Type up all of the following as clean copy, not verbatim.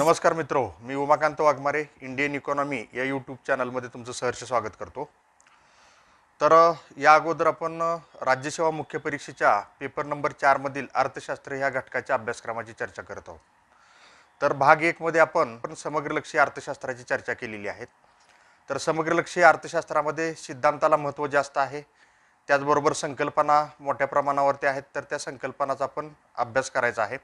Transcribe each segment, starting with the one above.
नमस्कार मित्रो, मी Umakant Waghmare Indian economy या यूट्यूब चॅनलमध्ये तुमचं सहर्ष स्वागत करतो. तर या अगोदर आपण राज्यसेवा मुख्य परीक्षेच्या पेपर नंबर 4 मधील अर्थशास्त्र ह्या घटकाच्या अभ्यासक्रमाची चर्चा करत आहोत. तर भाग 1 मध्ये आपण समग्रलक्षी अर्थशास्त्राची चर्चा केलेली आहे. तर समग्रलक्षी अर्थशास्त्रामध्ये सिद्धांताला महत्त्व जास्त आहे, त्याचबरोबर संकल्पना मोठ्या प्रमाणावरती आहेत, तर त्या संकल्पनाचा आपण अभ्यास करायचा आहे.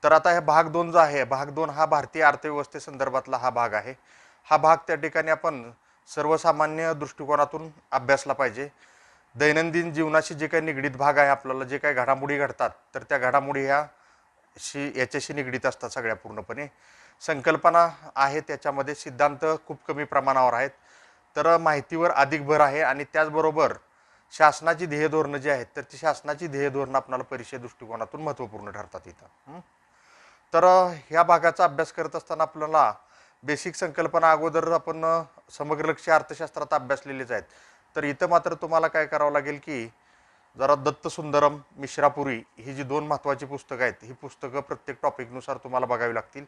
तर आता हे भाग 2 जो आहे, भाग 2 हा भारतीय अर्थव्यवस्थेसंदर्भातला हा भाग आहे. हा भाग त्या ठिकाणी आपण सर्वसामान्य दृष्टिकोनातून अभ्यासला पाहिजे. दैनंदिन जीवनाशी जे काही निगडीत भाग आहे, आपल्याला जे काही घडामोडी घडतात तर त्या घडामोडी याच्याशी निगडीत असतात सगळ्या पूर्णपणे. संकल्पना आहे त्याच्यामध्ये, सिद्धांत खूप कमी प्रमाणावर आहेत. तर माहितीवर अधिक भर आहे आणि त्याचबरोबर शासनाची ध्येय धोरणं जी आहेत तर ती शासनाची ध्येय धोरणं आपल्याला परीक्षे दृष्टिकोनातून महत्त्वपूर्ण ठरतात इथं. तर ह्या भागाचा अभ्यास करत असताना आपल्याला बेसिक संकल्पना अगोदर आपण समग्रलक्षी अर्थशास्त्रात अभ्यासलेलेच आहेत. तर इथं मात्र तुम्हाला काय करावं लागेल की जरा दत्त सुंदरम, मिश्रापुरी ही जी 2 महत्त्वाची पुस्तकं आहेत, ही पुस्तकं प्रत्येक टॉपिकनुसार तुम्हाला बघावी लागतील.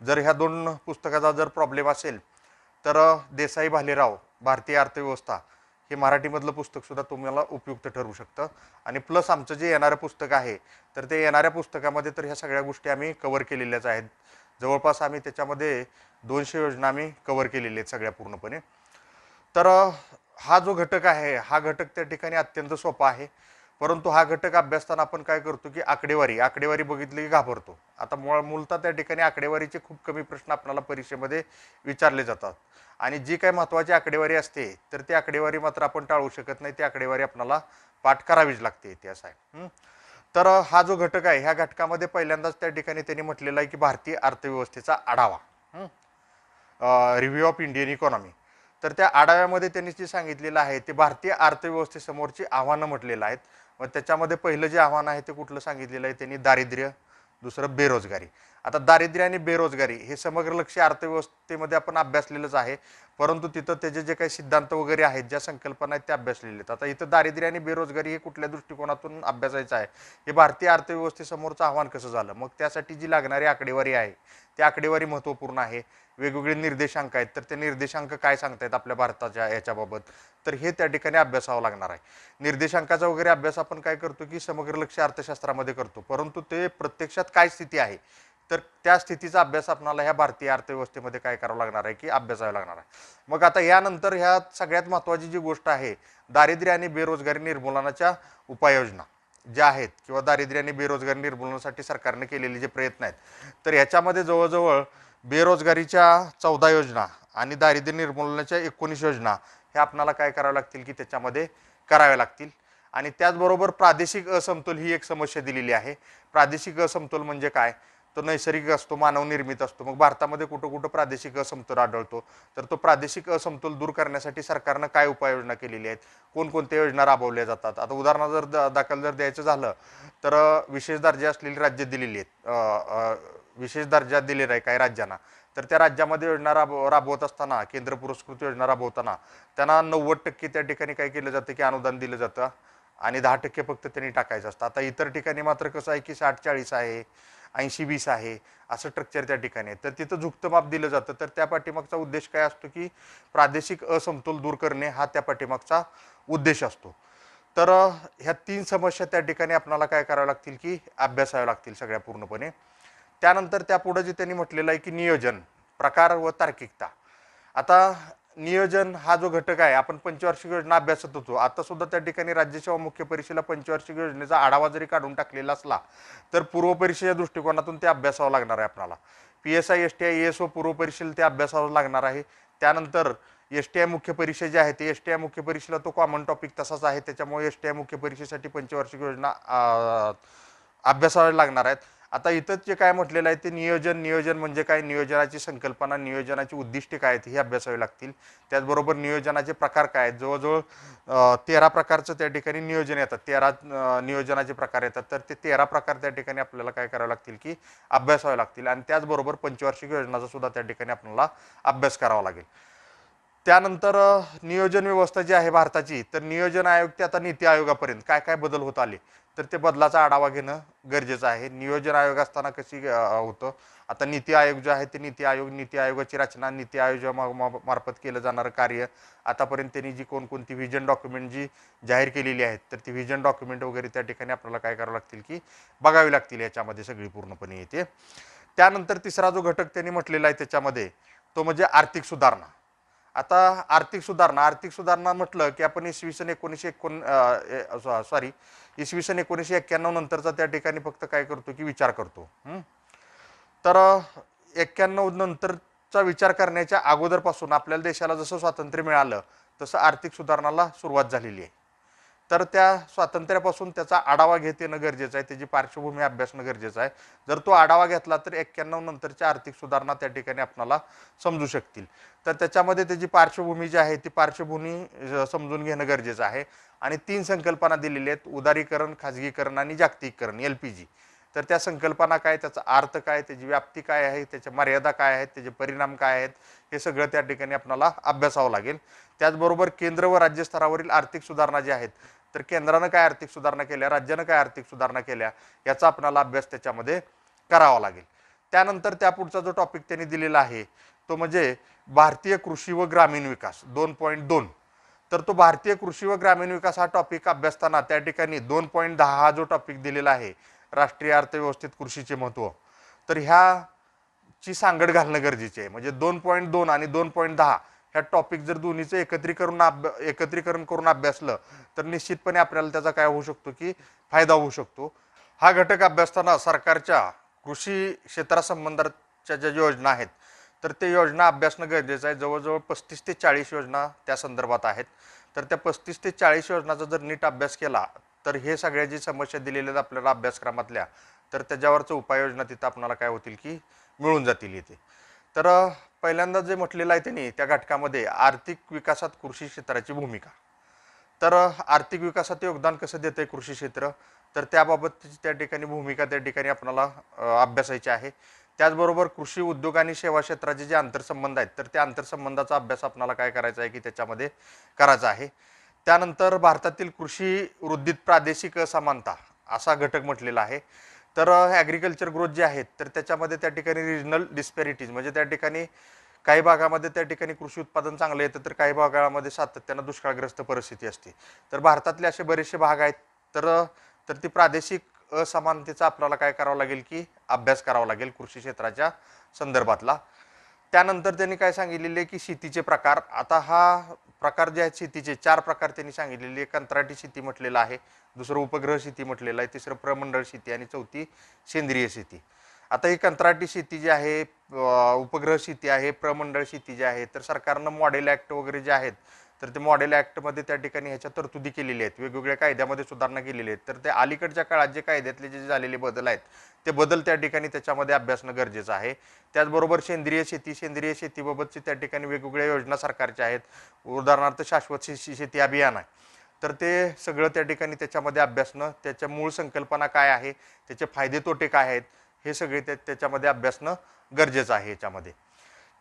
जर ह्या 2 पुस्तकाचा जर प्रॉब्लेम असेल तर देसाई भालेराव भारतीय अर्थव्यवस्था हे मराठीमधलं पुस्तकसुद्धा तुम्हाला उपयुक्त ठरू शकतं. आणि प्लस आमचं जे येणारं पुस्तक आहे तर ते येणाऱ्या पुस्तकामध्ये तर ह्या सगळ्या गोष्टी आम्ही कव्हर केलेल्याच आहेत. जवळपास आम्ही त्याच्यामध्ये 200 योजना आम्ही कव्हर केलेल्या आहेत सगळ्या पूर्णपणे. तर हा जो घटक आहे, हा घटक त्या ठिकाणी अत्यंत सोपा आहे. परंतु हा घटक अभ्यासताना आपण काय करतो की आकडेवारी बघितली की घाबरतो. आता मूलतः त्या ठिकाणी आकडेवारीचे खूप कमी प्रश्न आपल्याला परीक्षेमध्ये विचारले जातात. आणि जी काही महत्त्वाची आकडेवारी असते तर ती आकडेवारी मात्र आपण टाळू शकत नाही. ती आकडेवारी आपल्याला पाठ करावीच लागते, इतिहास आहे. तर हा जो घटक आहे, ह्या घटकामध्ये पहिल्यांदाच त्या ठिकाणी त्यांनी म्हटलेलं आहे की भारतीय अर्थव्यवस्थेचा आढावा, रिव्ह्यू ऑफ इंडियन इकॉनॉमी. तर त्या आढाव्यामध्ये त्यांनी जे सांगितलेलं आहे ते भारतीय अर्थव्यवस्थेसमोरची आव्हानं म्हटलेलं आहेत. मग त्याच्यामध्ये पहिलं जे आव्हान आहे ते कुठलं सांगितलेलं आहे त्यांनी? दारिद्र्य, दुसरं बेरोजगारी. आता दारिद्र्य आणि बेरोजगारी हे समग्रलक्षी अर्थव्यवस्थेमध्ये आपण अभ्यासलेलंच आहे, परंतु तिथं त्याचे जे काही सिद्धांत वगैरे आहेत, ज्या संकल्पना आहेत त्या अभ्यासलेल्या आहेत. आता इथं दारिद्र्य आणि बेरोजगारी हे कुठल्या दृष्टिकोनातून अभ्यासायचं आहे, हे भारतीय अर्थव्यवस्थेसमोरचं आव्हान कसं झालं, मग त्यासाठी जी लागणारी आकडेवारी आहे ती आकडेवारी महत्त्वपूर्ण आहे. वेगवेगळे निर्देशांक आहेत, तर ते निर्देशांक काय सांगतायत आपल्या भारताच्या याच्याबाबत, तर हे त्या ठिकाणी अभ्यासावं लागणार आहे. निर्देशांकाचा वगैरे अभ्यास आपण काय करतो की समग्रलक्षी अर्थशास्त्रामध्ये करतो, परंतु ते प्रत्यक्षात काय स्थिती आहे तर त्या स्थितीचा अभ्यास आपल्याला ह्या भारतीय अर्थव्यवस्थेमध्ये काय करावं लागणार आहे की अभ्यासावं लागणार आहे. मग आता यानंतर ह्या सगळ्यात महत्त्वाची जी गोष्ट आहे, दारिद्र्य आणि बेरोजगारी निर्मूलनाच्या उपाययोजना ज्या आहेत किंवा दारिद्र्य आणि बेरोजगारी निर्मूलनासाठी सरकारने केलेले जे प्रयत्न आहेत, तर याच्यामध्ये जवळजवळ बेरोजगारीच्या 14 योजना आणि दारिद्र्य निर्मूलनाच्या 19 योजना हे आपल्याला काय कराव्या लागतील की त्याच्यामध्ये कराव्या लागतील. आणि त्याचबरोबर प्रादेशिक असमतोल ही एक समस्या दिलेली आहे. प्रादेशिक असमतोल म्हणजे काय? तो नैसर्गिक असतो, मानवनिर्मित असतो. मग भारतामध्ये कुठं कुठं प्रादेशिक असमतोल आढळतो, तर तो प्रादेशिक असमतोल दूर करण्यासाठी सरकारनं काय उपाययोजना केलेली आहेत, कोणकोणत्या योजना राबवल्या जातात. आता उदाहरण जर दाखल जर द्यायचं झालं तर विशेष दर्जा असलेली राज्य दिलेली आहेत, विशेष दर्जा दिलेला आहे काही राज्यांना, तर त्या राज्यामध्ये योजना राबवत असताना, केंद्र पुरस्कृत योजना राबवताना त्यांना 90% त्या ठिकाणी काय केलं जातं की अनुदान दिलं जातं आणि 10% फक्त त्यांनी टाकायचं असतं. आता इतर ठिकाणी मात्र कसं आहे की 60-40 आहे, 80-20 आहे, असं स्ट्रक्चर त्या ठिकाणी आहे. तर तिथं झुकतं माप दिलं जातं. तर त्या पाठीमागचा उद्देश काय असतो की प्रादेशिक असमतोल दूर करणे हा त्या पाठीमागचा उद्देश असतो. तर ह्या 3 समस्या त्या ठिकाणी आपल्याला काय कराव्या लागतील की अभ्यासाव्या लागतील सगळ्या पूर्णपणे. त्यानंतर त्यापुढे जे त्यांनी म्हटलेलं आहे की नियोजन, प्रकार व तार्किकता. आता नियोजन हा जो घटक आहे, आपण पंचवार्षिक योजना अभ्यासत होतो, आता सुद्धा त्या ठिकाणी राज्यसेवा मुख्य परीक्षेला पंचवार्षिक योजनेचा आढावा जरी काढून टाकलेला असला तर पूर्व परीक्षेच्या दृष्टिकोनातून ते अभ्यासावं लागणार आहे आपल्याला. PSI STI ESO पूर्व परीक्षेला ते अभ्यासावं लागणार आहे. त्यानंतर STI मुख्य परीक्षा जी आहे ते STI मुख्य परीक्षेला तो कॉमन टॉपिक तसाच आहे, त्याच्यामुळे STI मुख्य परीक्षेसाठी पंचवार्षिक योजना अभ्यासाव्या लागणार आहेत. आता इथं जे काय म्हटलेलं आहे ते नियोजन म्हणजे काय, नियोजनाची संकल्पना, नियोजनाची उद्दिष्टे काय आहेत हे अभ्यासावे लागतील. त्याचबरोबर नियोजनाचे प्रकार काय आहेत, जवळजवळ 13 प्रकारचं त्या ठिकाणी नियोजन येतात, 13 नियोजनाचे प्रकार येतात. तर ते 13 प्रकार त्या ठिकाणी आपल्याला काय करावे लागतील की अभ्यासावे लागतील. आणि त्याचबरोबर पंचवार्षिक योजनाचा सुद्धा त्या ठिकाणी आपल्याला अभ्यास करावा लागेल. त्यानंतर नियोजन व्यवस्था जी आहे भारताची, तर नियोजन आयोग ते आता नीती आयोगापर्यंत काय काय बदल होत आले, तर ते बदलाचा आढावा घेणं गरजेचं आहे. नियोजन आयोग असताना कशी होतं, आता नीती आयोग जो आहे ते नीती आयोगाची रचना, नीती आयोगामार्फत केलं जाणारं कार्य, आतापर्यंत त्यांनी जी कोणकोणती व्हिजन डॉक्युमेंट जी जाहीर केलेली आहेत, तर ती व्हिजन डॉक्युमेंट वगैरे त्या ठिकाणी आपल्याला काय करावं लागतील की बघावी लागतील, याच्यामध्ये सगळी पूर्णपणे येते. त्यानंतर तिसरा जो घटक त्यांनी म्हटलेला आहे त्याच्यामध्ये, तो म्हणजे आर्थिक सुधारणा. आता आर्थिक सुधारणा म्हटलं की आपण इसवी सन 1991 नंतरचा त्या ठिकाणी फक्त काय करतो की विचार करतो. तर 91 नंतरचा विचार करण्याच्या अगोदरपासून आपल्याला देशाला जसं स्वातंत्र्य मिळालं तसं आर्थिक सुधारणाला सुरुवात झालेली आहे. तर त्या स्वातंत्र्यापासून त्याचा आढावा घेत येणं गरजेचं आहे, त्याची पार्श्वभूमी अभ्यासणं गरजेचं आहे. जर तो आढावा घेतला तर 91 नंतरच्या आर्थिक सुधारणा त्या ठिकाणी आपल्याला समजू शकतील. तर त्याच्यामध्ये त्याची पार्श्वभूमी जी आहे ती पार्श्वभूमी समजून घेणं गरजेचं आहे. आणि 3 संकल्पना दिलेल्या आहेत: उदारीकरण, खाजगीकरण आणि जागतिकीकरण, LPG. तर त्या संकल्पना काय, त्याचा अर्थ काय, त्याची व्याप्ती काय आहे, त्याच्या मर्यादा काय आहेत, त्याचे परिणाम काय आहेत, हे सगळं त्या ठिकाणी आपल्याला अभ्यासावं लागेल. त्याचबरोबर केंद्र व राज्य स्तरावरील आर्थिक सुधारणा ज्या आहेत, तर केंद्रानं काय आर्थिक सुधारणा केल्या, राज्यानं काय आर्थिक सुधारणा केल्या, याचा आपल्याला अभ्यास त्याच्यामध्ये करावा लागेल. त्यानंतर त्यापुढचा जो टॉपिक त्यांनी दिलेला आहे तो म्हणजे भारतीय कृषी व ग्रामीण विकास 2.2. तर तो भारतीय कृषी व ग्रामीण विकास हा टॉपिक अभ्यासताना त्या ठिकाणी 2.10 हा जो टॉपिक दिलेला आहे, राष्ट्रीय अर्थव्यवस्थेत कृषीचे महत्त्व, तर ह्याची सांगड घालणं गरजेचे आहे. म्हणजे 2.2 आणि 2.10 ह्या टॉपिक जर दोन्हीचं एकत्रीकरण करून अभ्यासलं तर निश्चितपणे आपल्याला त्याचा काय होऊ शकतो की फायदा होऊ शकतो. हा घटक अभ्यासताना सरकारच्या कृषी क्षेत्रासंबंधाच्या ज्या योजना आहेत, तर ते योजना अभ्यासणं गरजेचं आहे. जवळजवळ 35 ते 40 योजना त्या संदर्भात आहेत. तर त्या 35 ते 40 योजनाचा जर नीट अभ्यास केला तर हे सगळ्या जी समस्या दिलेल्या आहेत आपल्याला अभ्यासक्रमातल्या, तर त्याच्यावरचं उपाययोजना तिथं आपल्याला काय होतील की मिळून जातील इथे. तर पहिल्यांदा जे म्हटलेलं आहे त्यांनी त्या घटकामध्ये आर्थिक विकासात कृषी क्षेत्राची भूमिका. तर आर्थिक विकासात योगदान कसं देतं कृषी क्षेत्र, तर त्याबाबत त्या ठिकाणी भूमिका त्या ठिकाणी आपल्याला अभ्यासायची आहे. त्याचबरोबर कृषी उद्योग आणि सेवा क्षेत्राचे जे आंतरसंबंध आहेत, तर त्या आंतरसंबंधाचा अभ्यास आपल्याला काय करायचा आहे की त्याच्यामध्ये करायचा आहे. त्यानंतर भारतातील कृषी वृद्धीत प्रादेशिक असमानता असा घटक म्हटलेला आहे. तर ॲग्रिकल्चर ग्रोथ जे आहेत, तर त्याच्यामध्ये त्या ठिकाणी रिजनल डिस्पॅरिटीज, म्हणजे त्या ठिकाणी काही भागामध्ये त्या ठिकाणी कृषी उत्पादन चांगलं येतं, तर काही भागामध्ये सातत्यानं दुष्काळग्रस्त परिस्थिती असते. तर भारतातले असे बरेचसे भाग आहेत. तर तर ती प्रादेशिक असमानतेचा आपल्याला काय करावं लागेल की अभ्यास करावा लागेल कृषी क्षेत्राच्या संदर्भातला. त्यानंतर त्यांनी काय सांगितलेले आहे की शेतीचे प्रकार. आता हा प्रकार जे आहेत शेतीचे 4 प्रकार त्यांनी सांगितलेले आहे. कंत्राटी शेती म्हटलेलं आहे, दुसरं उपग्रह शेती म्हटलेलं आहे, तिसरं प्रमंडळ शेती आणि चौथी सेंद्रिय शेती. आता ही कंत्राटी शेती जी आहे, उपग्रह शेती आहे, प्रमंडळ शेती जी आहे, तर सरकारनं मॉडेल ॲक्ट वगैरे जे आहेत, तर ते मॉडेल ॲक्टमध्ये त्या ठिकाणी ह्याच्या तरतुदी केलेल्या आहेत, वेगवेगळ्या कायद्यामध्ये सुधारणा केलेली आहेत. तर ते अलीकडच्या काळात जे कायद्यातले जे झालेले बदल आहेत, ते बदल त्या ठिकाणी त्याच्यामध्ये अभ्यासणं गरजेचं आहे. त्याचबरोबर सेंद्रिय शेतीबाबतची त्या ठिकाणी वेगवेगळ्या योजना सरकारच्या आहेत. उदाहरणार्थ शाश्वत शेती अभियान आहे, तर ते सगळं त्या ठिकाणी त्याच्यामध्ये अभ्यासणं, त्याच्या मूळ संकल्पना काय आहे, त्याचे फायदे तोटे काय आहेत, हे सगळे त्याच्यामध्ये अभ्यासणं गरजेचं आहे याच्यामध्ये.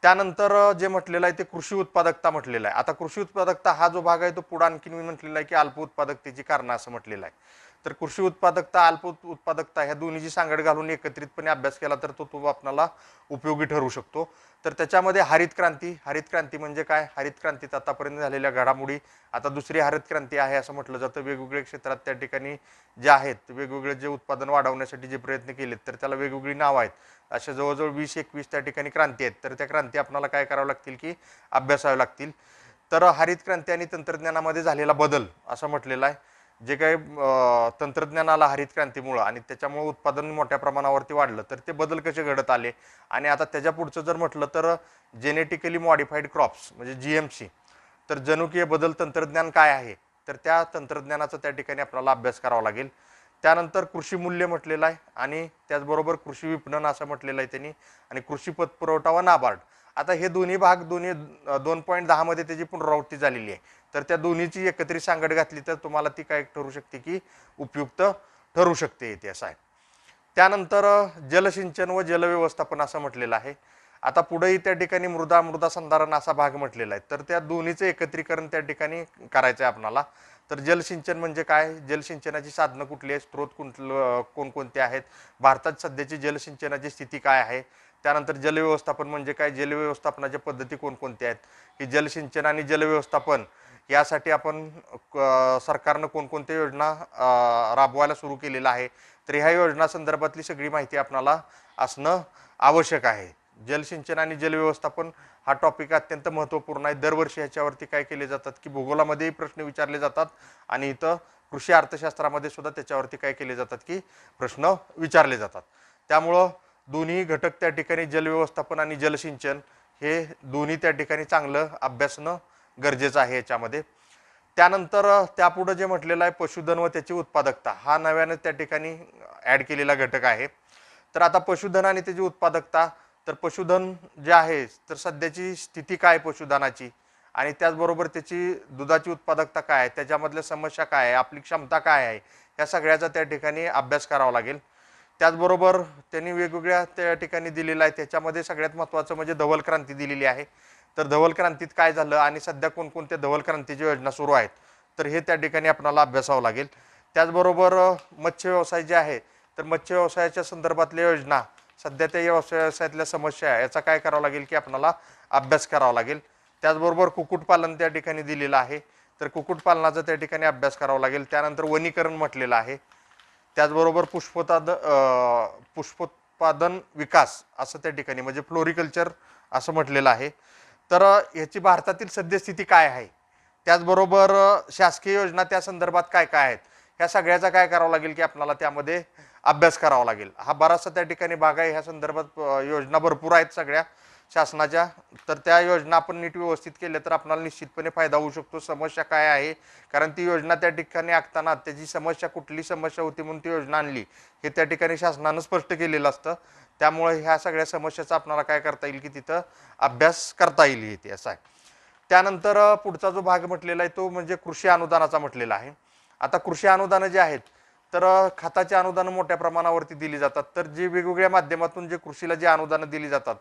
त्यानंतर जे म्हटलेलं आहे ते कृषी उत्पादकता म्हटलेलं आहे. आता कृषी उत्पादकता हा जो भाग आहे तो पुढे आणखीन मी म्हटलेला आहे की अल्प उत्पादकतेची कारणं असं म्हटलेलं आहे. तर कृषी उत्पादकता, अल्प उत्पादकता ह्या दोन्हीची सांगड घालून एकत्रितपणे अभ्यास केला तर तो आपल्याला उपयोगी ठरू शकतो. तर त्याच्यामध्ये हरित क्रांती म्हणजे काय, हरित क्रांतीत आतापर्यंत झालेल्या घडामोडी, आता दुसरी हरित क्रांती आहे असं म्हटलं जातं. वेगवेगळ्या क्षेत्रात त्या ठिकाणी जे आहेत, वेगवेगळे जे उत्पादन वाढवण्यासाठी जे प्रयत्न केलेत, तर त्याला वेगवेगळी नावं आहेत. अशा जवळजवळ 20-21 त्या ठिकाणी क्रांती आहेत. तर त्या क्रांती आपल्याला काय करावं लागतील की अभ्यासावे लागतील. तर हरित क्रांती आणि तंत्रज्ञानामध्ये झालेला बदल असं म्हटलेलं आहे. जे काही तंत्रज्ञान आलं हरित क्रांतीमुळं आणि त्याच्यामुळे उत्पादन मोठ्या प्रमाणावरती वाढलं, तर ते बदल कसे घडत आले. आणि आता त्याच्या पुढचं जर म्हटलं तर जेनेटिकली मॉडिफाईड क्रॉप्स म्हणजे GMC, तर जनुकीय बदल तंत्रज्ञान काय आहे, तर त्या तंत्रज्ञानाचा त्या ठिकाणी आपल्याला अभ्यास करावा लागेल. त्यानंतर कृषी मूल्य म्हटलेलं आहे आणि त्याचबरोबर कृषी विपणन असं म्हटलेलं आहे त्यांनी, आणि कृषी पतपुरवठा व नाबार्ड. आता हे दोन्ही भाग 2.10 मध्ये त्याची पुनरावृत्ती झालेली आहे. तर त्या दोन्हीची एकत्रित सांगड घातली तर तुम्हाला ती काय ठरू शकते की उपयुक्त ठरू शकते, इथे असं आहे. त्यानंतर जलसिंचन व जलव्यवस्थापन असं म्हटलेलं आहे. आता पुढेही त्या ठिकाणी मृदा संधारण असा भाग म्हटलेला आहे, तर त्या दोन्हीचं एकत्रीकरण त्या ठिकाणी करायचं आहे आपणाला. तर जलसिंचन म्हणजे काय, जलसिंचनाची साधनं कुठली आहेत, स्त्रोत कोणकोणते आहेत, भारतात सध्याची जलसिंचनाची स्थिती काय आहे, त्यानंतर जलव्यवस्थापन म्हणजे काय, जलव्यवस्थापनाच्या पद्धती कोणकोणत्या आहेत, की जलसिंचन आणि जलव्यवस्थापन यासाठी आपण सरकारनं कोणकोणत्या योजना राबवायला सुरू केलेलं आहे, तर ह्या योजना संदर्भातली सगळी माहिती आपणाला असणं आवश्यक आहे. जलसिंचन आणि जलव्यवस्थापन हा टॉपिक अत्यंत महत्त्वपूर्ण आहे. दरवर्षी ह्याच्यावरती काय केले जातात की भूगोलामध्येही प्रश्न विचारले जातात आणि इथं कृषी अर्थशास्त्रामध्ये सुद्धा त्याच्यावरती काय केले जातात की प्रश्न विचारले जातात. त्यामुळं दोन्ही घटक त्या ठिकाणी जलव्यवस्थापन आणि जलसिंचन हे दोन्ही त्या ठिकाणी चांगलं अभ्यासणं गरजेचं आहे याच्यामध्ये. त्यानंतर त्यापुढं जे म्हटलेलं आहे पशुधन व त्याची उत्पादकता हा नव्याने त्या ठिकाणी ॲड केलेला घटक आहे. तर आता पशुधन आणि त्याची उत्पादकता, तर पशुधन जे आहे तर सध्याची स्थिती काय पशुधनाची आणि त्याचबरोबर त्याची दुधाची उत्पादकता काय आहे, त्याच्यामधल्या समस्या काय आहे, आपली क्षमता काय आहे, या सगळ्याचा त्या ठिकाणी अभ्यास करावा लागेल. त्याचबरोबर त्यांनी वेगवेगळ्या त्या ठिकाणी दिलेलं आहे, त्याच्यामध्ये सगळ्यात महत्त्वाचं म्हणजे धवल क्रांती दिलेली आहे. तर धवल क्रांतीत काय झालं आणि सध्या कोणकोणत्या धवल क्रांतीच्या योजना सुरू आहेत, तर हे त्या ठिकाणी आपल्याला अभ्यासावं लागेल. त्याचबरोबर मत्स्य व्यवसाय जे आहे तर मत्स्य व्यवसायाच्या संदर्भातल्या योजना, सध्या त्या व्यवसायातल्या समस्या याचा काय करावं लागेल की आपल्याला अभ्यास करावा लागेल. त्याचबरोबर कुक्कुटपालन त्या ठिकाणी दिलेलं आहे, तर कुक्कुटपालनाचा त्या ठिकाणी अभ्यास करावा लागेल. त्यानंतर वनीकरण म्हटलेलं आहे. त्याचबरोबर पुष्पोत्पादन विकास असं त्या ठिकाणी म्हणजे फ्लोरिकल्चर असं म्हटलेलं आहे. तर ह्याची भारतातील सद्यस्थिती काय आहे, त्याचबरोबर शासकीय योजना त्या संदर्भात काय काय आहेत, ह्या सगळ्याचा काय करावं लागेल की आपल्याला त्यामध्ये अभ्यास करावा लागेल. हा बराचसा त्या ठिकाणी भाग आहे. ह्या संदर्भात योजना भरपूर आहेत सगळ्या शासनाच्या, तर त्या योजना आपण नीट व्यवस्थित केल्या तर आपल्याला निश्चितपणे फायदा होऊ शकतो. समस्या काय आहे, कारण ती योजना त्या ठिकाणी आखताना त्याची समस्या कुठली समस्या होती म्हणून ती योजना आणली हे त्या ठिकाणी शासनानं स्पष्ट केलेलं असतं. त्यामुळे ह्या सगळ्या समस्याचा आपल्याला काय करता येईल की तिथं अभ्यास करता येईल इथे असं आहे. त्यानंतर पुढचा जो भाग म्हटलेला आहे तो म्हणजे कृषी अनुदानाचा म्हटलेला आहे. आता कृषी अनुदानं जे आहेत तर खताची अनुदानं मोठ्या प्रमाणावरती दिली जातात. तर जे वेगवेगळ्या माध्यमातून जे कृषीला जे अनुदानं दिली जातात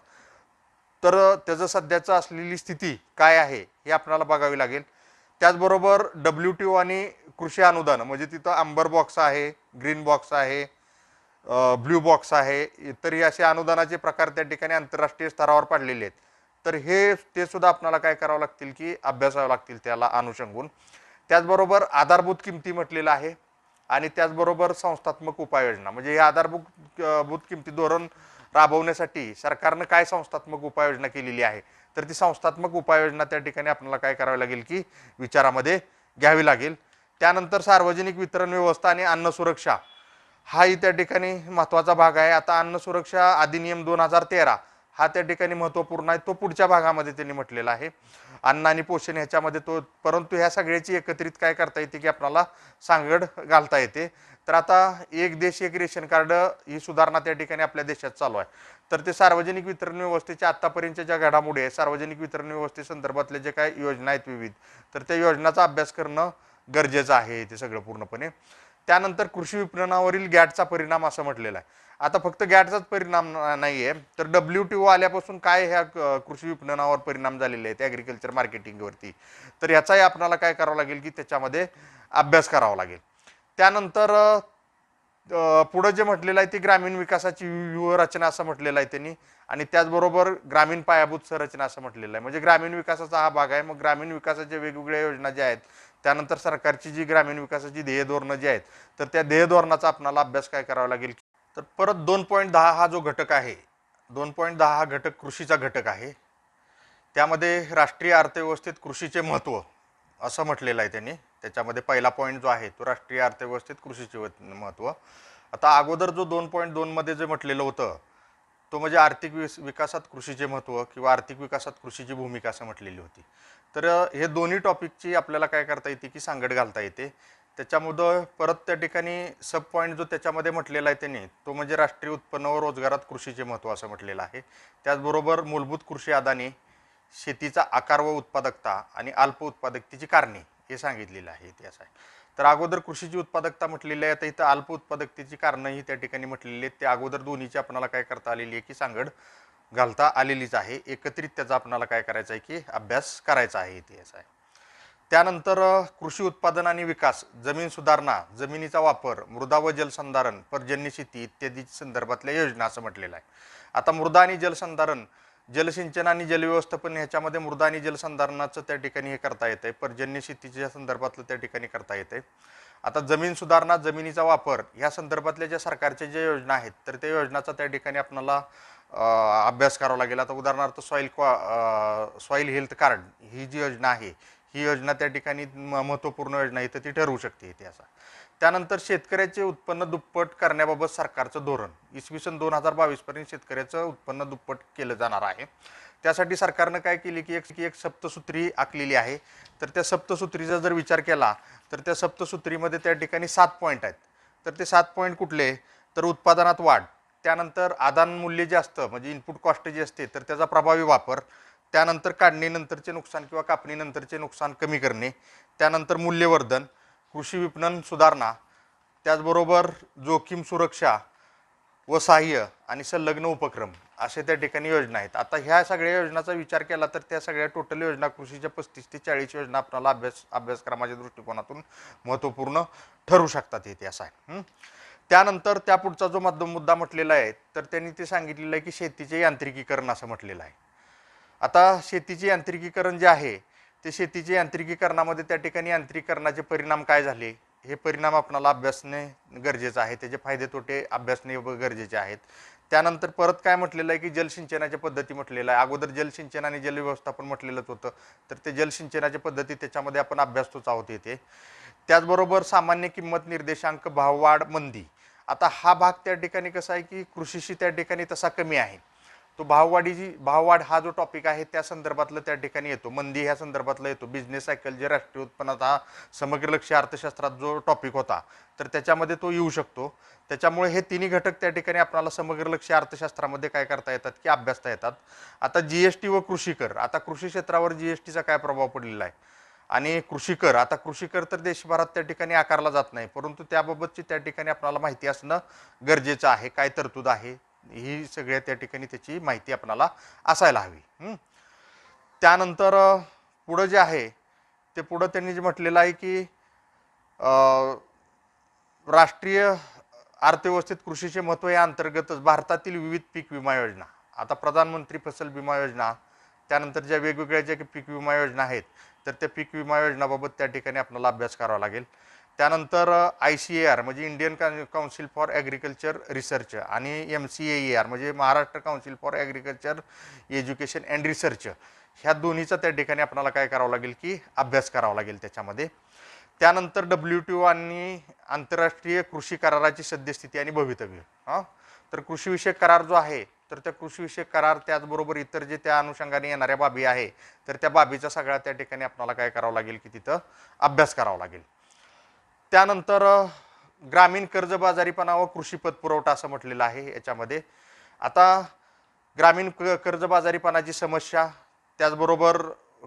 तर त्याचं सध्याचं असलेली स्थिती काय आहे हे आपल्याला बघावी लागेल. त्याचबरोबर WTO आणि कृषी अनुदान म्हणजे तिथं आंबर बॉक्स आहे, ग्रीन बॉक्स आहे, ब्ल्यू बॉक्स आहे, इतरही असे अनुदानाचे प्रकार त्या ठिकाणी आंतरराष्ट्रीय स्तरावर पाडलेले आहेत. तर हे ते सुद्धा आपल्याला काय करावं लागतील की अभ्यासावं लागतील त्याला अनुषंगून. त्याचबरोबर आधारभूत किमती म्हटलेलं आहे आणि त्याचबरोबर संस्थात्मक उपाययोजना म्हणजे हे आधारभूत भूत किमती धोरण राबवण्यासाठी सरकारनं काय संस्थात्मक उपाययोजना केलेली आहे, तर ती संस्थात्मक उपाययोजना त्या ठिकाणी आपल्याला काय करावी लागेल की विचारामध्ये घ्यावी लागेल. त्यानंतर सार्वजनिक वितरण व्यवस्था आणि अन्न सुरक्षा हाही त्या ठिकाणी महत्त्वाचा भाग आहे. आता अन्न सुरक्षा अधिनियम 2013 हा त्या ठिकाणी महत्त्वपूर्ण आहे. तो पुढच्या भागामध्ये त्यांनी म्हटलेला आहे अन्न आणि पोषण ह्याच्यामध्ये तो, परंतु ह्या सगळ्याची एकत्रित काय करता येते की आपल्याला सांगड घालता येते. तर आता एक देश एक रेशन कार्ड ही सुधारणा त्या ठिकाणी आपल्या देशात चालू आहे. तर ते सार्वजनिक वितरण व्यवस्थेच्या आत्तापर्यंतच्या ज्या घडामोडी आहे, सार्वजनिक वितरण व्यवस्थेसंदर्भातले जे काही योजना आहेत विविध, तर त्या योजनांचा अभ्यास करणं गरजेचं आहे ते सगळं पूर्णपणे. त्यानंतर कृषी विपणनावरील गॅटचा परिणाम असं म्हटलेला आहे. आता फक्त गॅटचाच परिणाम नाही आहे, तर WTO आल्यापासून काय ह्या कृषी विपणनावर परिणाम झालेले आहेत ॲग्रिकल्चर मार्केटिंगवरती, तर याचाही आपल्याला काय करावं लागेल की त्याच्यामध्ये अभ्यास करावा लागेल. त्यानंतर पुढं जे म्हटलेलं आहे ते ग्रामीण विकासाची व्यूहरचना असं म्हटलेलं आहे त्यांनी आणि त्याचबरोबर ग्रामीण पायाभूत संरचना असं म्हटलेलं आहे. म्हणजे ग्रामीण विकासाचा हा भाग आहे. मग ग्रामीण विकासाच्या वेगवेगळ्या योजना ज्या आहेत, त्यानंतर सरकारची जी ग्रामीण विकासाची ध्येय धोरणं जी आहेत, तर त्या ध्येय धोरणाचा आपल्याला अभ्यास काय करावा लागेल. तर परत 2.10 हा जो घटक आहे, 2.10 हा घटक कृषीचा घटक आहे. त्यामध्ये राष्ट्रीय अर्थव्यवस्थेत कृषीचे महत्त्व असं म्हटलेलं आहे त्यांनी. त्याच्यामध्ये पहिला पॉईंट जो आहे तो राष्ट्रीय अर्थव्यवस्थेत कृषीचे महत्त्व. आता अगोदर जो 2.2 मध्ये जे म्हटलेलं होतं तो म्हणजे आर्थिक विकासात कृषीचे महत्त्व किंवा आर्थिक विकासात कृषीची भूमिका असं म्हटलेली होती. तर हे दोन्ही टॉपिकची आपल्याला काय करता येते की सांगड घालता येते. त्याच्यामुळं परत त्या ठिकाणी सब पॉईंट जो त्याच्यामध्ये म्हटलेला आहे त्यांनी तो म्हणजे राष्ट्रीय उत्पन्न व रोजगारात कृषीचे महत्त्व असं म्हटलेलं आहे. त्याचबरोबर मूलभूत कृषी आदाने, शेतीचा आकार व उत्पादकता आणि अल्प उत्पादकतेची कारणे हे सांगितलेलं आहे इतिहास आहे. तर अगोदर कृषीची उत्पादकता म्हटलेली आहे, आता इथं अल्प उत्पादकतेची कारणंही त्या ठिकाणी म्हटलेली आहेत. त्या अगोदर दोन्हीची आपल्याला काय करता आलेली आहे की सांगड घालता आलेलीच आहे. एकत्रित त्याचा आपल्याला काय करायचं आहे की अभ्यास करायचा आहे इतिहास आहे. त्यानंतर कृषी उत्पादन आणि विकास, जमीन सुधारणा, जमिनीचा वापर, मृदा व जलसंधारण, पर्जन्य शेती इत्यादी संदर्भातल्या योजना असं म्हटलेलं आहे. आता मृदा आणि जलसंधारण, जलसिंचन आणि जलव्यवस्थापन ह्याच्यामध्ये मृदा आणि जलसंधारणाचं त्या ठिकाणी हे करता येतंय, पर्जन्य शेतीच्या संदर्भातलं त्या ठिकाणी करता येतंय. आता जमीन सुधारणा, जमिनीचा वापर ह्या संदर्भातल्या ज्या सरकारच्या ज्या योजना आहेत तर त्या योजनाचा त्या ठिकाणी आपल्याला अभ्यास करावा लागेल. आता उदाहरणार्थ सॉईल हेल्थ कार्ड ही जी योजना आहे, ही योजना त्या ठिकाणी महत्त्वपूर्ण योजना आहे तर ती ठरवू शकते इतिहासात. त्यानंतर शेतकऱ्याचे उत्पन्न दुप्पट करण्याबाबत सरकारचं धोरण, इसवी सन 2022 पर्यंत शेतकऱ्याचं उत्पन्न दुप्पट केलं जाणार आहे. त्यासाठी सरकारनं काय केली की एक सप्तसूत्री आखलेली आहे. तर त्या सप्तसूत्रीचा जर विचार केला तर त्या सप्तसूत्रीमध्ये त्या ठिकाणी 7 पॉईंट आहेत. तर ते 7 पॉईंट कुठले, तर उत्पादनात वाढ, त्यानंतर आदान मूल्य जे असतं म्हणजे इनपुट कॉस्ट जी असते तर त्याचा प्रभावी वापर, त्यानंतर काढणीनंतरचे नुकसान किंवा कापणीनंतरचे नुकसान कमी करणे, त्यानंतर मूल्यवर्धन, कृषी विपणन सुधारणा, त्याचबरोबर जोखीम सुरक्षा व सहाय्य आणि संलग्न उपक्रम असे त्या ठिकाणी योजना आहेत. आता ह्या सगळ्या योजनांचा विचार केला तर त्या सगळ्या टोटल योजना कृषीच्या 35 ते 40 योजना आपल्याला अभ्यासक्रमाच्या दृष्टिकोनातून महत्त्वपूर्ण ठरू शकतात इथे असं आहे. त्यानंतर त्या पुढचा जो मुद्दा म्हटलेला आहे तर त्यांनी ते सांगितलेलं आहे की शेतीचे यांत्रिकीकरण असं म्हटलेलं आहे. आता शेतीचे यांत्रिकीकरण जे आहे ते शेतीचे यांत्रिकीकरणामध्ये त्या ठिकाणी यांत्रिकीकरणाचे परिणाम काय झाले हे परिणाम आपल्याला अभ्यासणे गरजेचं आहे, त्याचे फायदे तोटे अभ्यासणे गरजेचे आहेत. त्यानंतर परत काय म्हटलेलं आहे की जलसिंचनाच्या पद्धती म्हटलेलं आहे. अगोदर जलसिंचन आणि जलव्यवस्थापन म्हटलेलंच होतं तर ते जलसिंचनाच्या पद्धती त्याच्यामध्ये आपण अभ्यासतोच आहोत येते. त्याचबरोबर सामान्य किंमत निर्देशांक, भाववाढ, मंदी. आता हा भाग त्या ठिकाणी कसा आहे की कृषीशी त्या ठिकाणी तसा कमी आहे. तो भाववाढ हा जो टॉपिक आहे त्या संदर्भातलं त्या ठिकाणी येतो, मंदी ह्या संदर्भातला येतो, बिझनेस सायकल जे राष्ट्रीय उत्पन्नात हा समग्र लक्ष्य अर्थशास्त्रात जो टॉपिक होता तर त्याच्यामध्ये तो येऊ शकतो. त्याच्यामुळे हे तिन्ही घटक त्या ठिकाणी आपल्याला समग्र लक्ष्य अर्थशास्त्रामध्ये काय करता येतात की अभ्यासता येतात. आता जीएसटी व कृषी कर, आता कृषी क्षेत्रावर जीएसटीचा काय प्रभाव पडलेला आहे आणि कृषी कर, आता कृषी कर तर देशभरात त्या ठिकाणी आकारला जात नाही, परंतु त्याबाबतची त्या ठिकाणी आपल्याला माहिती असणं गरजेचं आहे. काय तरतूद आहे ही सगळ्या त्या ठिकाणी त्याची माहिती आपल्याला असायला हवी. त्यानंतर पुढं जे आहे ते पुढं त्यांनी जे म्हटलेलं आहे की राष्ट्रीय अर्थव्यवस्थेत कृषीचे महत्त्व या अंतर्गतच भारतातील विविध पीक विमा योजना, आता प्रधानमंत्री फसल विमा योजना, त्यानंतर ज्या वेगवेगळ्या ज्या पीक विमा योजना आहेत तर त्या पीक विमा योजनाबाबत त्या ठिकाणी आपल्याला अभ्यास करावा लागेल. त्यानंतर ICAR म्हणजे Indian council for agriculture research आणि MCAER म्हणजे Maharashtra council for agriculture education and research, ह्या दोन्हीचा त्या ठिकाणी आपल्याला काय करावं लागेल की अभ्यास करावा लागेल त्याच्यामध्ये. त्यानंतर WTO आणि आंतरराष्ट्रीय कृषी कराराची सद्यस्थिती आणि भवितव्य. तर कृषीविषयक करार जो आहे तर त्या कृषीविषयक करार त्याचबरोबर इतर जे त्या अनुषंगाने येणाऱ्या बाबी आहे तर त्या बाबीचा सगळा त्या ठिकाणी आपल्याला काय करावं लागेल की तिथं अभ्यास करावा लागेल. त्यानंतर ग्रामीण कर्जबाजारीपणा व कृषी पतपुरवठा असं म्हटलेलं आहे याच्यामध्ये. आता ग्रामीण कर्जबाजारीपणाची समस्या, त्याचबरोबर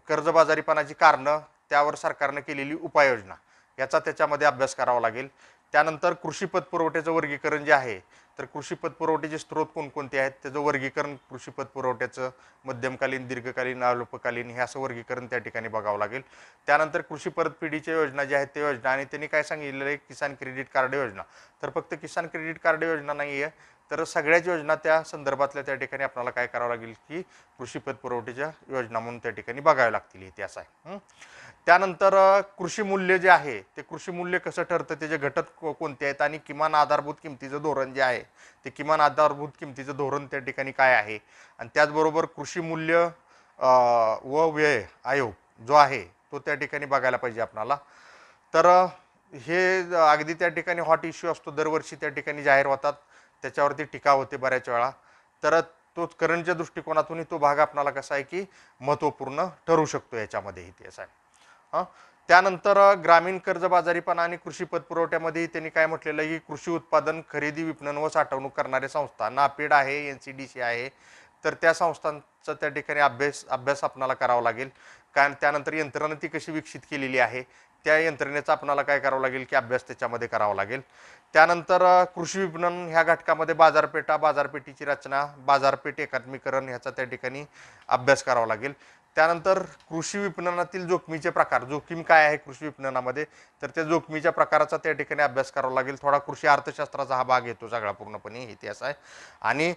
कर्जबाजारीपणाची कारणं, त्यावर सरकारनं केलेली उपाययोजना याचा त्याच्यामध्ये अभ्यास करावा लागेल. त्यानंतर कृषी पतपुरवठ्याचं वर्गीकरण जे आहे तर कृषी पतपुरवठ्याचे स्रोत कोणकोणते आहेत त्याचं वर्गीकरण, कृषी पतपुरवठ्याचं मध्यमकालीन, दीर्घकालीन, अल्पकालीन हे असं वर्गीकरण त्या ठिकाणी बघावं लागेल. त्यानंतर कृषी परतफेडीच्या योजना ज्या आहेत त्या योजना, आणि त्यांनी काय सांगितलेलं आहे किसान क्रेडिट कार्ड योजना, तर फक्त किसान क्रेडिट कार्ड योजना नाही आहे तर सगळ्याच योजना त्या संदर्भातल्या त्या ठिकाणी आपल्याला काय करावं लागेल की कृषी पतपुरवठ्याच्या योजना म्हणून त्या ठिकाणी बघाव्या लागतील इतिहास आहे. त्यानंतर कृषी मूल्य जे आहे ते कृषी मूल्य कसं ठरतं, त्याचे घटक कोणते आहेत आणि किमान आधारभूत किमतीचं धोरण जे आहे ते किमान आधारभूत किमतीचं धोरण त्या ठिकाणी काय आहे, आणि त्याचबरोबर कृषी मूल्य व व्यय आयोग जो आहे तो त्या ठिकाणी बघायला पाहिजे आपल्याला. तर हे अगदी त्या ठिकाणी हॉट इश्यू असतो, दरवर्षी त्या ठिकाणी जाहीर होतात, त्याच्यावरती टीका होते बऱ्याच वेळा. तर तो करंटच्या दृष्टिकोनातूनही तो भाग आपल्याला कसा आहे की महत्त्वपूर्ण ठरू शकतो याच्यामध्ये इतिहास आहे. त्यानंतर ग्रामीण कर्जबाजारीपणा आणि कृषी पतपुरवठ्यामध्ये त्यांनी काय म्हटलेलं आहे की कृषी उत्पादन खरेदी, विपणन व साठवणूक करणाऱ्या संस्था, नापेड आहे, NCDC आहे, तर त्या संस्थांचा त्या ठिकाणी अभ्यास आपल्याला करावा लागेल. कारण त्यानंतर यंत्रणा ती कशी विकसित केलेली आहे, त्या यंत्रणेचा आपल्याला काय करावं लागेल की अभ्यास त्याच्यामध्ये करावा लागेल. त्यानंतर कृषी विपणन ह्या घटकामध्ये बाजारपेठा, बाजारपेठीची रचना, बाजारपेठ एकात्मीकरण ह्याचा त्या ठिकाणी अभ्यास करावा लागेल. त्यानंतर कृषी विपणनातील जोखमीचे प्रकार, जोखीम काय आहे कृषी विपणनामध्ये, तर त्या जोखमीच्या प्रकाराचा त्या ठिकाणी अभ्यास करावा लागेल. थोडा कृषी अर्थशास्त्राचा हा भाग येतो सगळा पूर्णपणे इतिहास आहे. आणि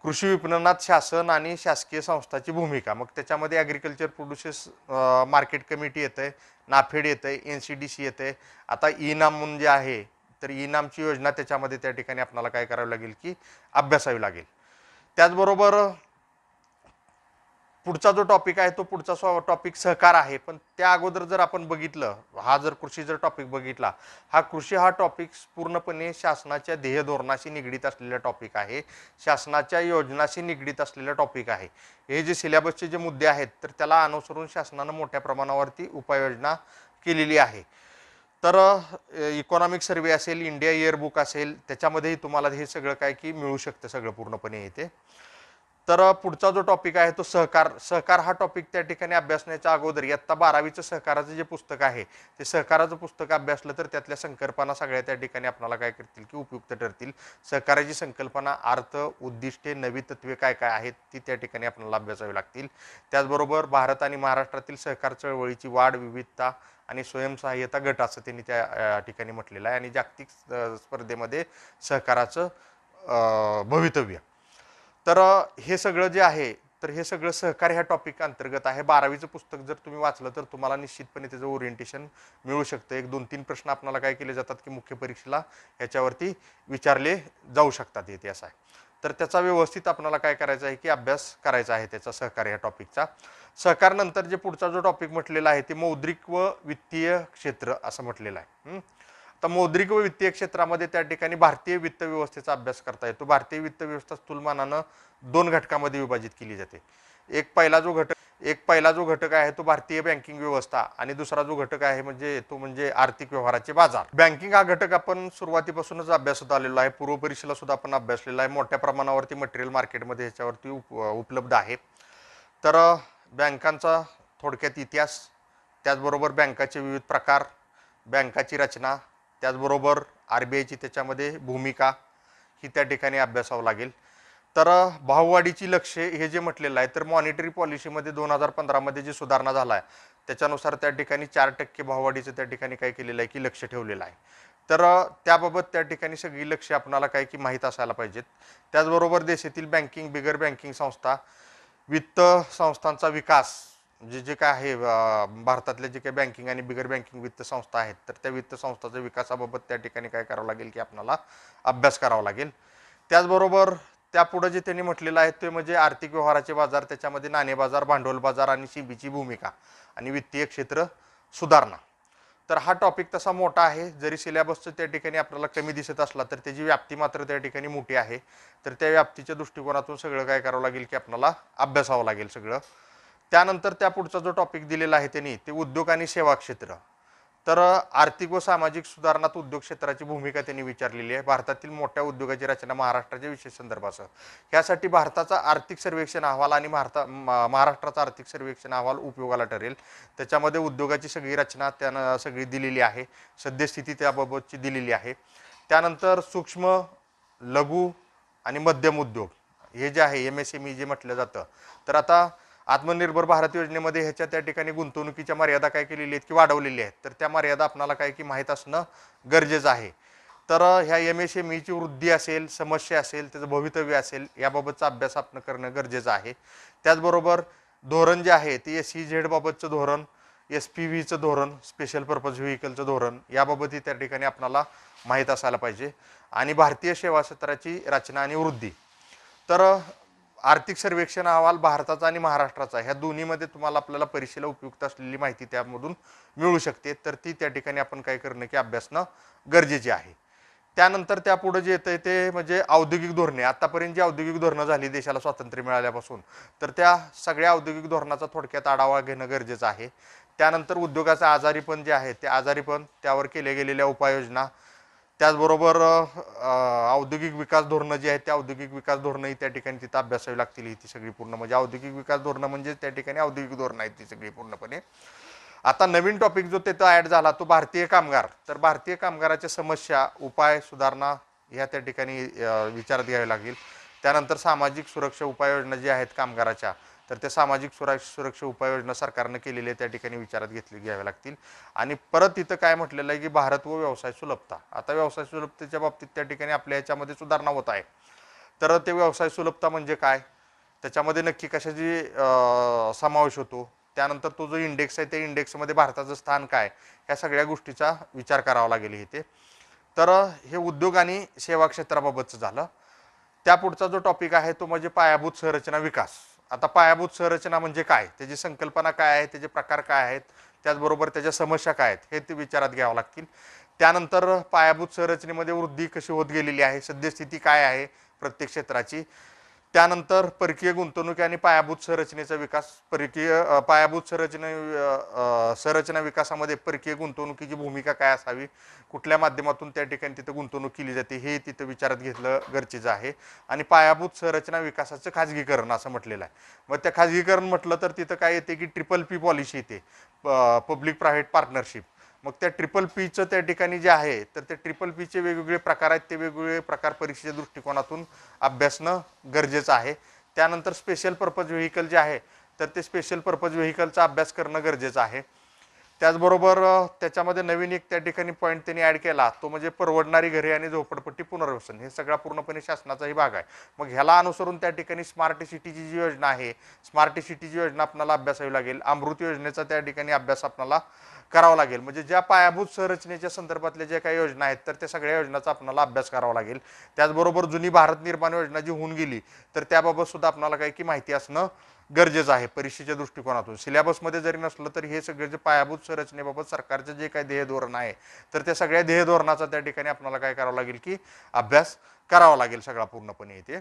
कृषी विपणनात शासन आणि शासकीय संस्थाची भूमिका, मग त्याच्यामध्ये ॲग्रिकल्चर प्रोड्युसेस मार्केट कमिटी येते, नाफेड येते, NCDC येते. आता ई-नाम म्हणजे आहे, तर ई-नामची योजना त्याच्यामध्ये त्या ठिकाणी आपल्याला काय करावं लागेल की अभ्यासावी लागेल. त्याचबरोबर पुढचा जो टॉपिक आहे तो पुढचा टॉपिक सहकार आहे. पण त्या अगोदर जर आपण बघितलं, हा जर कृषी जर टॉपिक बघितला, हा टॉपिक पूर्णपणे शासनाच्या ध्येय धोरणाशी निगडीत असलेला टॉपिक आहे, शासनाच्या योजनाशी निगडीत असलेला टॉपिक आहे. हे जे सिलेबसचे जे मुद्दे आहेत तर त्याला अनुसरून शासनानं मोठ्या प्रमाणावरती उपाययोजना केलेली आहे. तर इकॉनॉमिक सर्वे असेल, इंडिया इयरबुक असेल, त्याच्यामध्येही तुम्हाला हे सगळं काय की मिळू शकतं सगळं पूर्णपणे इथे. तर पुढचा जो टॉपिक आहे तो सहकार. सहकार हा टॉपिक त्या ठिकाणी अभ्यासण्याच्या अगोदर इयत्ता 12वीचं सहकाराचं जे पुस्तक आहे ते सहकाराचं पुस्तक अभ्यासलं तर त्यातल्या संकल्पना सगळ्या त्या ठिकाणी आपल्याला काय करतील की उपयुक्त ठरतील. सहकाराची संकल्पना, अर्थ, उद्दिष्टे, नवी तत्वे काय काय आहेत ती त्या ठिकाणी आपल्याला अभ्यासावी लागतील. त्याचबरोबर भारत आणि महाराष्ट्रातील सहकार चळवळीची वाढ, विविधता आणि स्वयंसहाय्यता गट असं त्यांनी त्या ठिकाणी म्हटलेलं आहे. आणि जागतिक स्पर्धेमध्ये सहकाराचं भवितव्य. तर हे सगळं जे आहे तर हे सगळं सहकार ह्या टॉपिक अंतर्गत आहे. 12वीचं पुस्तक जर तुम्ही वाचलं तर तुम्हाला निश्चितपणे त्याचं ओरिएंटेशन मिळू शकतं. 1-2-3 प्रश्न आपल्याला काय केले जातात की मुख्य परीक्षेला ह्याच्यावरती विचारले जाऊ शकतात, येते असं आहे. तर त्याचा व्यवस्थित आपल्याला काय करायचं आहे की अभ्यास करायचा आहे त्याचा, सहकार ह्या टॉपिकचा. सहकार नंतर जे पुढचा जो टॉपिक म्हटलेला आहे ते मौद्रिक व वित्तीय क्षेत्र असं म्हटलेलं आहे. तर मौद्रिक व वित्तीय क्षेत्रामध्ये त्या ठिकाणी भारतीय वित्त व्यवस्थेचा अभ्यास करता येतो. भारतीय वित्त व्यवस्था स्थूलमानानं 2 घटकामध्ये विभाजित केली जाते. एक पहिला जो घटक आहे तो भारतीय बँकिंग व्यवस्था आणि दुसरा जो घटक आहे म्हणजे आर्थिक व्यवहाराचे बाजार. बँकिंग हा घटक आपण सुरुवातीपासूनच अभ्यासत आलेलो आहे, पूर्व परीक्षेला सुद्धा आपण अभ्यासलेला आहे. मोठ्या प्रमाणावरती मटेरियल मार्केटमध्ये ह्याच्यावरती उपलब्ध आहे. तर बँकांचा थोडक्यात इतिहास, त्याचबरोबर बँकाचे विविध प्रकार, बँकाची रचना, त्याचबरोबर RBIची त्याच्यामध्ये भूमिका ही त्या ठिकाणी अभ्यासावं लागेल. तर भाववाढीची लक्ष्ये हे जे म्हटलेलं आहे तर मॉनिटरी पॉलिसीमध्ये 2015मध्ये जी सुधारणा झाला आहे त्याच्यानुसार त्या ठिकाणी 4% भाववाढीचं त्या ठिकाणी काय केलेलं आहे की लक्ष ठेवलेलं आहे. तर त्याबाबत त्या ठिकाणी सगळी लक्ष्य आपणाला काय की माहीत असायला पाहिजेत. त्याचबरोबर देशातील बँकिंग, बिगर बँकिंग संस्था, वित्त संस्थांचा विकास, जे काय आहे भारतातले जे काही बँकिंग आणि बिगर बँकिंग वित्त संस्था आहेत तर त्या वित्त संस्थांच्या विकासाबाबत त्या ठिकाणी काय करावं लागेल की आपल्याला अभ्यास करावा लागेल. त्याचबरोबर त्यापुढे जे त्यांनी म्हटलेलं आहे ते म्हणजे आर्थिक व्यवहाराचे बाजार, त्याच्यामध्ये नाणे बाजार, भांडवल बाजार आणि SEBIची भूमिका आणि वित्तीय क्षेत्र सुधारणा. तर हा टॉपिक तसा मोठा आहे, जरी सिलेबसचं त्या ठिकाणी आपल्याला कमी दिसत असला तर त्याची व्याप्ती मात्र त्या ठिकाणी मोठी आहे. तर त्या व्याप्तीच्या दृष्टिकोनातून सगळं काय करावं लागेल की आपल्याला अभ्यासावं लागेल सगळं. त्यानंतर त्या पुढचा जो टॉपिक दिलेला आहे त्यांनी ते उद्योग आणि सेवा क्षेत्र. तर आर्थिक व सामाजिक सुधारणात उद्योग क्षेत्राची भूमिका त्यांनी विचारलेली आहे. भारतातील मोठ्या उद्योगाची रचना महाराष्ट्राच्या विशेष संदर्भासह, यासाठी भारताचा आर्थिक सर्वेक्षण अहवाल आणि महाराष्ट्राचा आर्थिक सर्वेक्षण अहवाल उपयोगाला ठरेल. त्याच्यामध्ये उद्योगाची सगळी रचना त्यानं सगळी दिलेली आहे, सद्यस्थिती त्याबाबतची दिलेली आहे. त्यानंतर सूक्ष्म, लघु आणि मध्यम उद्योग हे जे आहे MSME जे म्हटलं जातं, तर आता आत्मनिर्भर भारत योजनेमध्ये ह्याच्या त्या ठिकाणी गुंतवणुकीच्या मर्यादा काय केलेली आहेत की वाढवलेली आहेत. तर त्या मर्यादा आपल्याला काय की माहीत असणं गरजेचं आहे. तर ह्या MSMEची वृद्धी असेल, समस्या असेल, त्याचं भवितव्य असेल, याबाबतचा अभ्यास आपण करणं गरजेचं आहे. त्याचबरोबर धोरण जे आहे ते SEZ बाबतचं धोरण, SPVचं धोरण, स्पेशल पर्पज व्हेकलचं धोरण, याबाबतही त्या ठिकाणी आपल्याला माहीत असायला पाहिजे. आणि भारतीय सेवा क्षेत्राची रचना आणि वृद्धी. तर आर्थिक सर्वेक्षण अहवाल भारताचा आणि महाराष्ट्राचा ह्या दोन्हीमध्ये तुम्हाला आपल्याला परीक्षेला उपयुक्त असलेली माहिती त्यामधून मिळू शकते. तर ती त्या ठिकाणी आपण काय करणं की अभ्यासणं गरजेचे आहे. त्यानंतर त्यापुढे जे येतं ते म्हणजे औद्योगिक धोरणे. आतापर्यंत जी औद्योगिक धोरणं झाली देशाला स्वातंत्र्य मिळाल्यापासून, तर त्या सगळ्या औद्योगिक धोरणाचा थोडक्यात आढावा घेणं गरजेचं आहे. त्यानंतर उद्योगाचं आजारीपण जे आहे ते आजारीपण, त्यावर केल्या गेलेल्या उपाययोजना, त्याचबरोबर औद्योगिक विकास धोरणं जी आहेत त्या औद्योगिक विकास धोरणंही त्या ठिकाणी तिथं अभ्यासावी लागतील. ही ती सगळी पूर्ण म्हणजे औद्योगिक विकास धोरणं म्हणजे त्या ठिकाणी औद्योगिक धोरणं आहेत ती सगळी पूर्णपणे. आता नवीन टॉपिक जो तिथं ॲड झाला तो भारतीय कामगार. तर भारतीय कामगाराच्या समस्या, उपाय, सुधारणा ह्या त्या ठिकाणी विचारात घ्यावे लागेल. त्यानंतर सामाजिक सुरक्षा उपाययोजना जी आहेत कामगाराच्या, तर त्या सामाजिक सुरक्षा उपाययोजना सरकारनं केलेल्या त्या ठिकाणी विचारात घ्याव्या लागतील. आणि परत इथं काय म्हटलेलं आहे की भारत व व्यवसाय सुलभता. आता व्यवसाय सुलभतेच्या बाबतीत त्या ठिकाणी आपल्या याच्यामध्ये सुधारणा होत आहे. तर ते व्यवसाय सुलभता म्हणजे काय, त्याच्यामध्ये नक्की कशाची समावेश होतो, त्यानंतर तो जो इंडेक्स आहे त्या इंडेक्समध्ये भारताचं स्थान काय, ह्या सगळ्या गोष्टीचा विचार करावा लागेल इथे. तर हे उद्योग आणि सेवा क्षेत्राबाबतचं झालं. त्या पुढचा जो टॉपिक आहे तो म्हणजे पायाभूत संरचना विकास. आता पायाभूत संरचना म्हणजे काय, त्याची संकल्पना काय आहे, त्याचे प्रकार काय आहेत, त्याचबरोबर त्याच्या समस्या काय आहेत हे ते विचारात घ्यावं लागतील. त्यानंतर पायाभूत संरचनेमध्ये वृद्धी कशी होत गेलेली आहे, सद्यस्थिती काय आहे प्रत्येक क्षेत्राची. त्यानंतर परकीय गुंतवणूक आणि पायाभूत संरचनेचा विकास. पायाभूत संरचना विकासामध्ये परकीय गुंतवणुकीची भूमिका काय असावी, कुठल्या माध्यमातून त्या ठिकाणी तिथं गुंतवणूक केली जाते हे तिथं विचारात घेतलं गरजेचं आहे. आणि पायाभूत संरचना विकासाचं खाजगीकरण असं म्हटलेलं आहे. मग त्या खाजगीकरण म्हटलं तर तिथं काय येते की PPP पॉलिसी येते, पब्लिक प्रायव्हेट पार्टनरशिप. मग त्या PPPचं त्या ठिकाणी जे आहे तर ते PPPचे वेगवेगळे प्रकार आहेत, ते वेगवेगळे प्रकार परीक्षेच्या दृष्टिकोनातून अभ्यासणं गरजेचं आहे. त्यानंतर स्पेशल पर्पज व्हेकल जे आहे तर ते स्पेशल पर्पज व्हेकलचा अभ्यास करणं गरजेचं आहे. त्याचबरोबर त्याच्यामध्ये नवीन एक त्या ठिकाणी पॉईंट त्यांनी ॲड केला तो म्हणजे परवडणारी घरे आणि झोपडपट्टी पुनर्वसन. हे सगळा पूर्णपणे शासनाचाही भाग आहे. मग ह्याला अनुसरून त्या ठिकाणी स्मार्ट सिटीची जी योजना आहे, स्मार्ट सिटीची योजना आपल्याला अभ्यासावी लागेल. अमृत योजनेचा त्या ठिकाणी अभ्यास आपल्याला करावा लागेल. म्हणजे ज्या पायाभूत संरचनेच्या संदर्भातल्या ज्या काही योजना आहेत तर त्या सगळ्या योजनांचा आपल्याला अभ्यास करावा लागेल. त्याचबरोबर जुनी भारत निर्माण योजना जी होऊन गेली तर त्याबाबत सुद्धा आपल्याला काही की माहिती असणं गरजेचं आहे परीक्षेच्या दृष्टिकोनातून. सिलेबसमध्ये जरी नसलं तरी हे सगळे जे पायाभूत संरचनेबाबत सरकारचे जे काही ध्येय धोरण आहे तर त्या सगळ्या ध्येय धोरणाचा त्या ठिकाणी आपल्याला काय करावं लागेल की अभ्यास करावा लागेल सगळा पूर्णपणे इथे.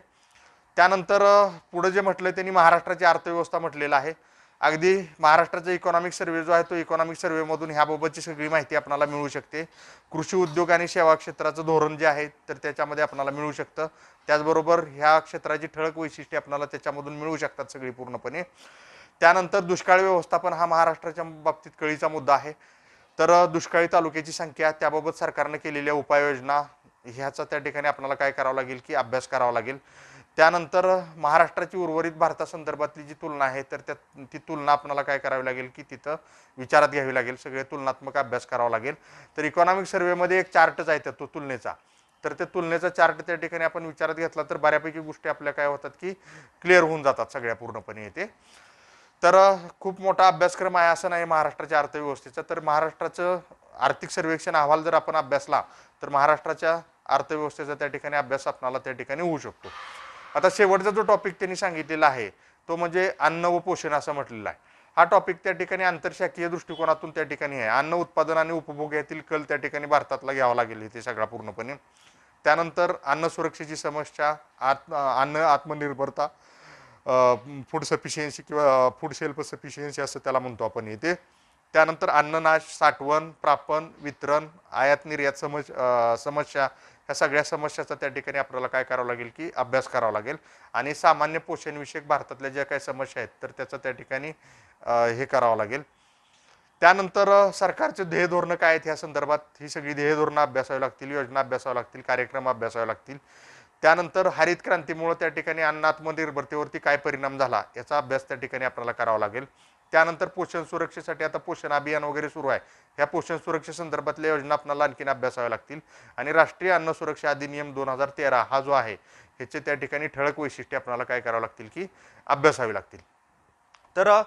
त्यानंतर पुढे जे म्हटलं त्यांनी महाराष्ट्राची अर्थव्यवस्था म्हटलेलं आहे. अगदी महाराष्ट्राचा इकॉनॉमिक सर्व्हे जो आहे तो इकॉनॉमिक सर्व्हेमधून ह्याबाबतची सगळी माहिती आपल्याला मिळू शकते. कृषी उद्योग आणि सेवा क्षेत्राचं धोरण जे आहे तर त्याच्यामध्ये आपल्याला मिळू शकतं. त्याचबरोबर ह्या क्षेत्राची ठळक वैशिष्ट्ये आपल्याला त्याच्यामधून मिळू शकतात सगळी पूर्णपणे. त्यानंतर दुष्काळ व्यवस्थापन हा महाराष्ट्राच्या बाबतीत कळीचा मुद्दा आहे. तर दुष्काळी तालुक्याची संख्या, त्याबाबत सरकारने केलेल्या उपाययोजना ह्याचा त्या ठिकाणी आपल्याला काय करावं लागेल की अभ्यास करावा लागेल. त्यानंतर महाराष्ट्राची उर्वरित भारतासंदर्भातली जी तुलना आहे तर ती तुलना आपल्याला काय करावी लागेल की तिथं विचारात घ्यावी लागेल, सगळे तुलनात्मक अभ्यास करावा लागेल. तर इकॉनॉमिक सर्व्हेमध्ये एक चार्टच आहे तो तुलनेचा, तर त्या तुलनेचा चार्ट त्या ठिकाणी आपण विचारात घेतला तर बऱ्यापैकी गोष्टी आपल्या काय होतात की क्लिअर होऊन जातात सगळ्या पूर्णपणे येते. तर खूप मोठा अभ्यासक्रम आहे असं नाही महाराष्ट्राच्या अर्थव्यवस्थेचा. तर महाराष्ट्राचं आर्थिक सर्वेक्षण अहवाल जर आपण अभ्यासला तर महाराष्ट्राच्या अर्थव्यवस्थेचा त्या ठिकाणी अभ्यास आपल्याला त्या ठिकाणी होऊ शकतो. आता शेवटचा जो टॉपिक त्यांनी सांगितलेला आहे तो म्हणजे अन्न व पोषण असं म्हटलेलं आहे. हा टॉपिक त्या ठिकाणी आंतरशाखीय दृष्टिकोनातून त्या ठिकाणी आहे. अन्न उत्पादन आणि उपभोग यातील कल त्या ठिकाणी भारतातला घ्यावा लागेल इथे सगळा पूर्णपणे. त्यानंतर अन्न सुरक्षेची समस्या, अन्न आत्मनिर्भरता, फूड सफिशियन्सी किंवा फूड सेल्फ सफिशियन्सी असं त्याला म्हणतो आपण इथे. त्यानंतर अन्ननाश, साठवण, प्रापण, वितरण, आयात निर्यात समस्या, ह्या सगळ्या समस्याचा त्या ठिकाणी आपल्याला काय करावं लागेल की अभ्यास करावा लागेल. आणि सामान्य पोषणविषयक भारतातल्या ज्या काही समस्या आहेत तर त्याचं त्या ठिकाणी हे करावं लागेल. त्यानंतर सरकारचे ध्येय धोरणं काय आहेत ह्या संदर्भात ही सगळी ध्येय धोरणं अभ्यासावी लागतील, योजना अभ्यासाव्या लागतील, कार्यक्रम अभ्यासावे लागतील. त्यानंतर हरित क्रांतीमुळे त्या ठिकाणी अन्न आत्मनिर्भरतेवरती काय परिणाम झाला याचा अभ्यास त्या ठिकाणी आपल्याला करावा लागेल. त्यानंतर पोषण सुरक्षेसाठी आता पोषण अभियान वगैरे सुरू आहे, ह्या पोषण सुरक्षेसंदर्भातल्या योजना आपल्याला आणखीन अभ्यासाव्या लागतील. आणि राष्ट्रीय अन्न सुरक्षा अधिनियम 2013 हा जो आहे ह्याचे त्या ठिकाणी ठळक वैशिष्ट्ये आपल्याला काय करावं लागतील की अभ्यासावी लागतील. तर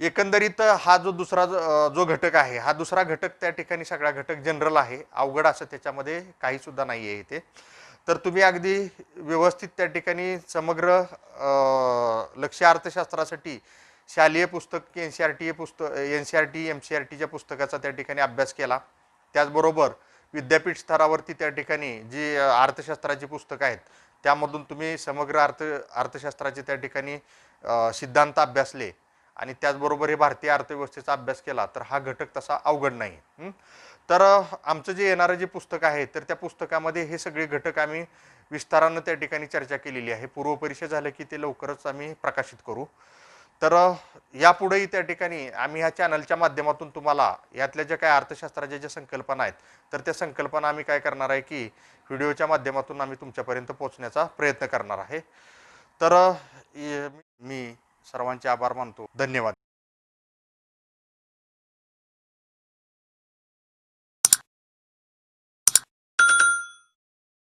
एकंदरीत हा जो दुसरा जो घटक आहे हा दुसरा घटक त्या ठिकाणी सगळा घटक जनरल आहे, अवघड असं त्याच्यामध्ये काही सुद्धा नाही आहे इथे. तर तुम्ही अगदी व्यवस्थित त्या ठिकाणी समग्र लक्ष्य अर्थशास्त्रासाठी शालेय पुस्तक NCERT MCERTच्या पुस्तकाचा त्या ठिकाणी अभ्यास केला. त्याचबरोबर विद्यापीठ स्तरावरती त्या ठिकाणी जी अर्थशास्त्राची पुस्तकं आहेत त्यामधून तुम्ही समग्र अर्थशास्त्राचे त्या ठिकाणी सिद्धांत अभ्यासले आणि त्याचबरोबर हे भारतीय अर्थव्यवस्थेचा अभ्यास केला तर हा घटक तसा अवघड नाही. तर आमचं जे येणारं जे पुस्तक आहे तर त्या पुस्तकामध्ये हे सगळे घटक आम्ही विस्तारानं त्या ठिकाणी चर्चा केलेली आहे. पूर्वपरीक्षा झालं की ते लवकरच आम्ही प्रकाशित करू. तर यापुढेही त्या ठिकाणी आम्ही ह्या चॅनलच्या माध्यमातून तुम्हाला यातल्या ज्या काही अर्थशास्त्राच्या ज्या संकल्पना आहेत तर त्या संकल्पना आम्ही काय करणार आहे की व्हिडिओच्या माध्यमातून आम्ही तुमच्यापर्यंत पोहोचण्याचा प्रयत्न करणार आहे. तर मी सर्वांचे आभार मानतो. धन्यवाद.